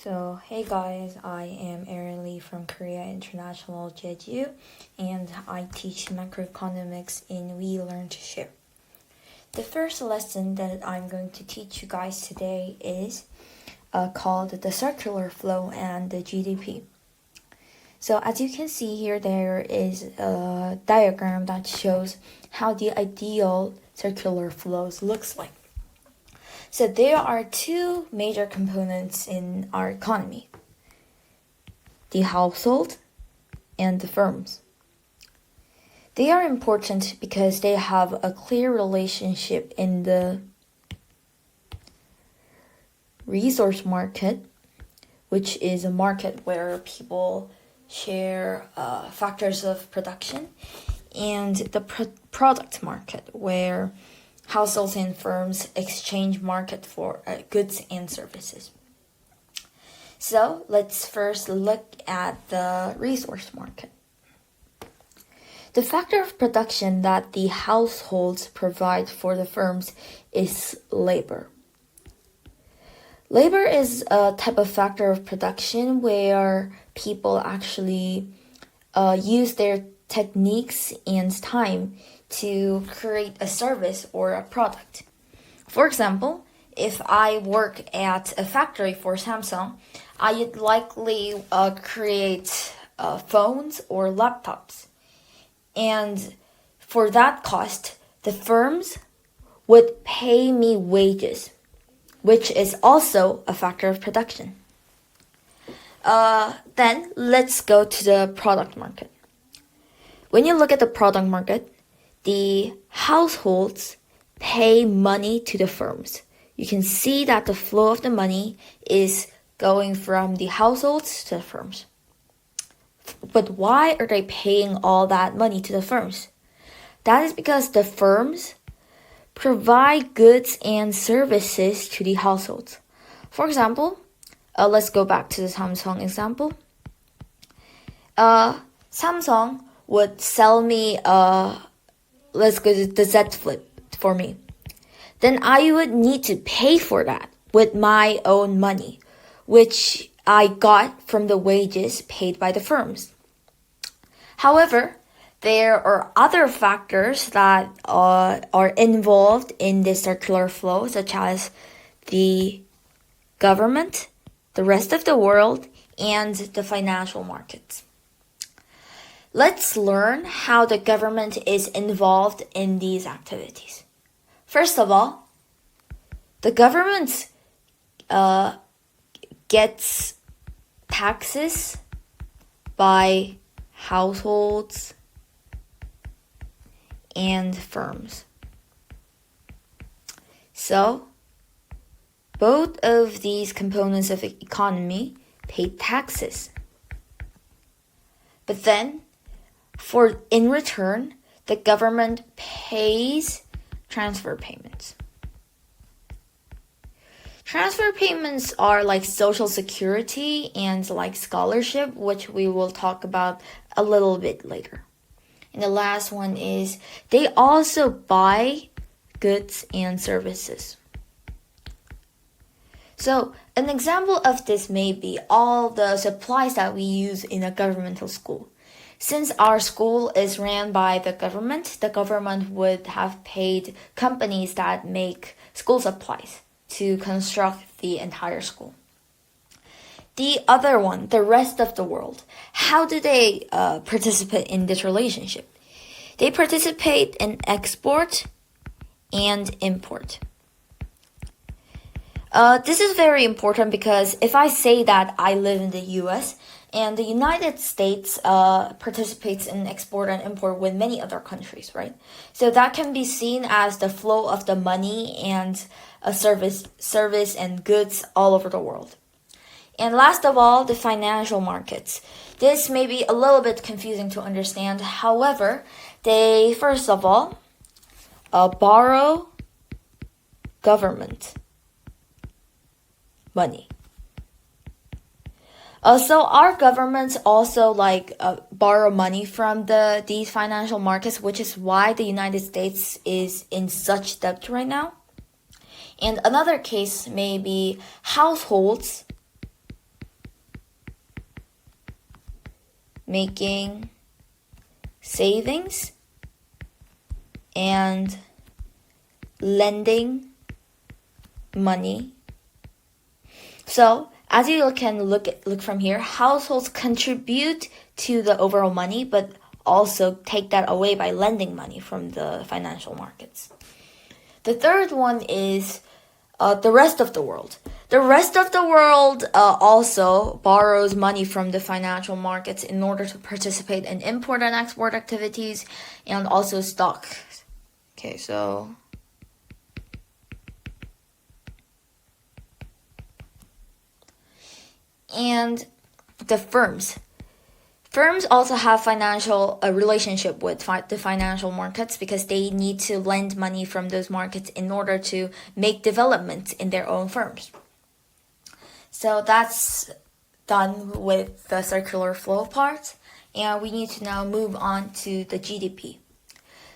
So, hey guys, I am Elena from Korea International Jeju, and I teach macroeconomics in We Learn to Share. The first lesson that I'm going to teach you guys today is called the Circular Flow and the GDP. So, as you can see here, there is a diagram that shows how the ideal circular flows looks like. So there are two major components in our economy: the household and the firms. They are important because they have a clear relationship in the resource market, which is a market where people share factors of production, and the product market, where households and firms exchange market for goods and services. So let's first look at the resource market. The factor of production that the households provide for the firms is labor. Labor is a type of factor of production where people actually use their techniques and time to create a service or a product. For example, if I work at a factory for Samsung, I'd likely create phones or laptops. And for that cost, the firms would pay me wages, which is also a factor of production. Then let's go to the product market. When you look at the product market, the households pay money to the firms. You can see that the flow of the money is going from the households to the firms. But why are they paying all that money to the firms? That is because the firms provide goods and services to the households. For example, let's go back to the Samsung example. Samsung would sell me let's go to the Z Flip for me. Then I would need to pay for that with my own money, which I got from the wages paid by the firms. However, there are other factors that are involved in this circular flow, such as the government, the rest of the world, and the financial markets. Let's learn how the government is involved in these activities. First of all, the government gets taxes by households and firms. So, both of these components of the economy pay taxes. But then, in return, the government pays transfer payments. Transfer payments are like social security and like scholarship, which we will talk about a little bit later. And the last one is they also buy goods and services. So an example of this may be all the supplies that we use in a governmental school. Since our school is ran by the government would have paid companies that make school supplies to construct the entire school. The other one, the rest of the world, how do they participate in this relationship? They participate in export and import. This is very important because if I say that I live in the US and the United States participates in export and import with many other countries, right? So that can be seen as the flow of the money and a service and goods all over the world. And last of all, the financial markets. This may be a little bit confusing to understand. However, they first of all borrow government money. So our governments also borrow money from these financial markets, which is why the United States is in such debt right now. And another case may be households making savings and lending money. So as you can look from here, households contribute to the overall money, but also take that away by lending money from the financial markets. The third one is the rest of the world. The rest of the world also borrows money from the financial markets in order to participate in import and export activities and also stock. Okay, so and the firms. Firms also have financial relationship with the financial markets because they need to lend money from those markets in order to make developments in their own firms. So that's done with the circular flow part, and we need to now move on to the GDP.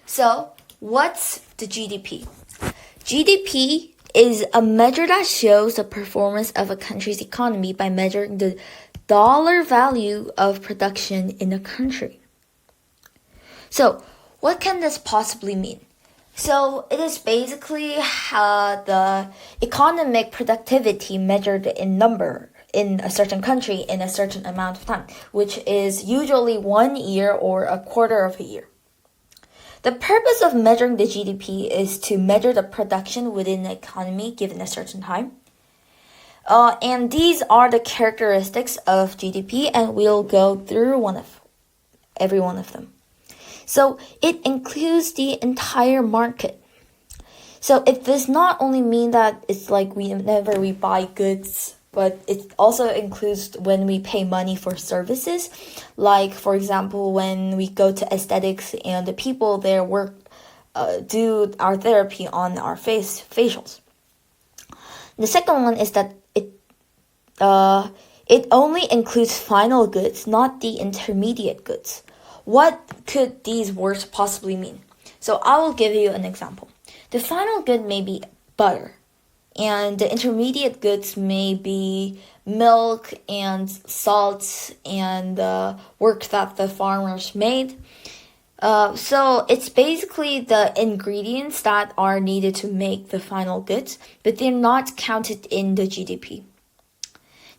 So what's the GDP? GDP is a measure that shows the performance of a country's economy by measuring the dollar value of production in a country. So what can this possibly mean? So it is basically the economic productivity measured in number in a certain country in a certain amount of time, which is usually 1 year or a quarter of a year. The purpose of measuring the GDP is to measure the production within the economy given a certain time. And these are the characteristics of GDP, and we'll go through every one of them. So it includes the entire market. So it does not only mean that it's like whenever we buy goods, but it also includes when we pay money for services. Like, for example, when we go to aesthetics and the people there do our therapy on our facials. The second one is that it only includes final goods, not the intermediate goods. What could these words possibly mean? So I will give you an example. The final good may be butter, and the intermediate goods may be milk and salt and work that the farmers made. So it's basically the ingredients that are needed to make the final goods, but they're not counted in the GDP.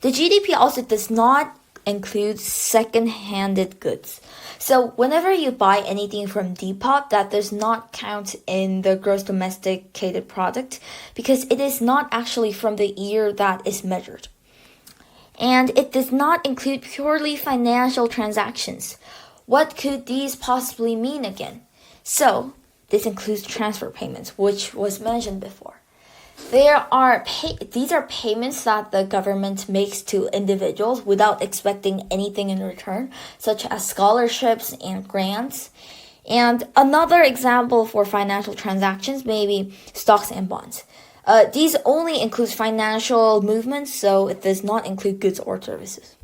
The GDP also does not include second-handed goods. So whenever you buy anything from Depop, that does not count in the gross domesticated product because it is not actually from the year that is measured. And it does not include purely financial transactions. What could these possibly mean again? So this includes transfer payments, which was mentioned before. These are payments that the government makes to individuals without expecting anything in return, such as scholarships and grants. And another example for financial transactions may be stocks and bonds. These only include financial movements, so it does not include goods or services.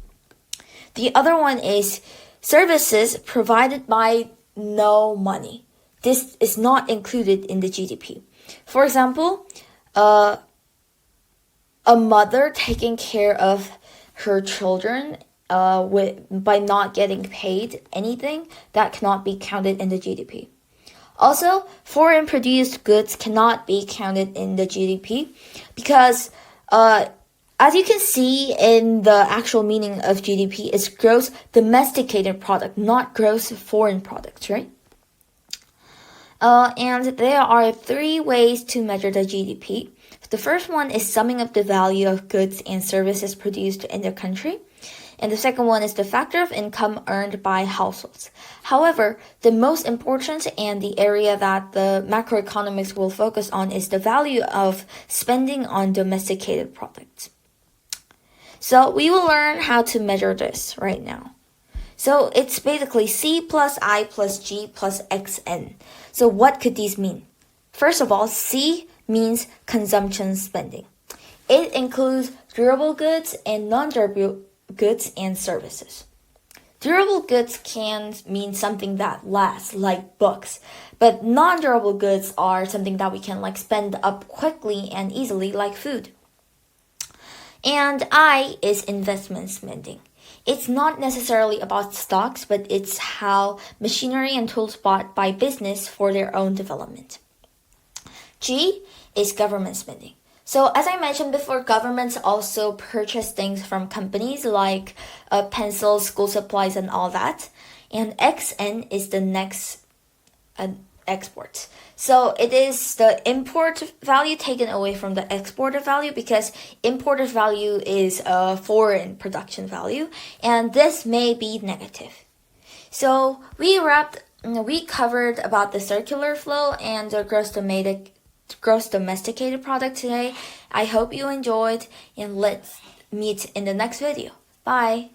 The other one is services provided by no money. This is not included in the GDP. For example, a mother taking care of her children by not getting paid anything, that cannot be counted in the GDP. Also, foreign produced goods cannot be counted in the GDP because as you can see in the actual meaning of GDP, it's gross domesticated product, not gross foreign products, right? And there are 3 ways to measure the GDP. The first one is summing up the value of goods and services produced in the country. And the second one is the factor of income earned by households. However, the most important and the area that the macroeconomics will focus on is the value of spending on domesticated products. So we will learn how to measure this right now. So it's basically C plus I plus G plus XN. So what could these mean? First of all, C means consumption spending. It includes durable goods and non-durable goods and services. Durable goods can mean something that lasts, like books, but non-durable goods are something that we can spend up quickly and easily, like food. And I is investment spending. It's not necessarily about stocks, but it's how machinery and tools bought by business for their own development. G is government spending. So as I mentioned before, governments also purchase things from companies like pencils, school supplies, and all that. And XN is the next export. So it is the import value taken away from the exported value, because imported value is a foreign production value, and this may be negative. So we covered about the circular flow and the gross domesticated product today. I hope you enjoyed, and let's meet in the next video. Bye!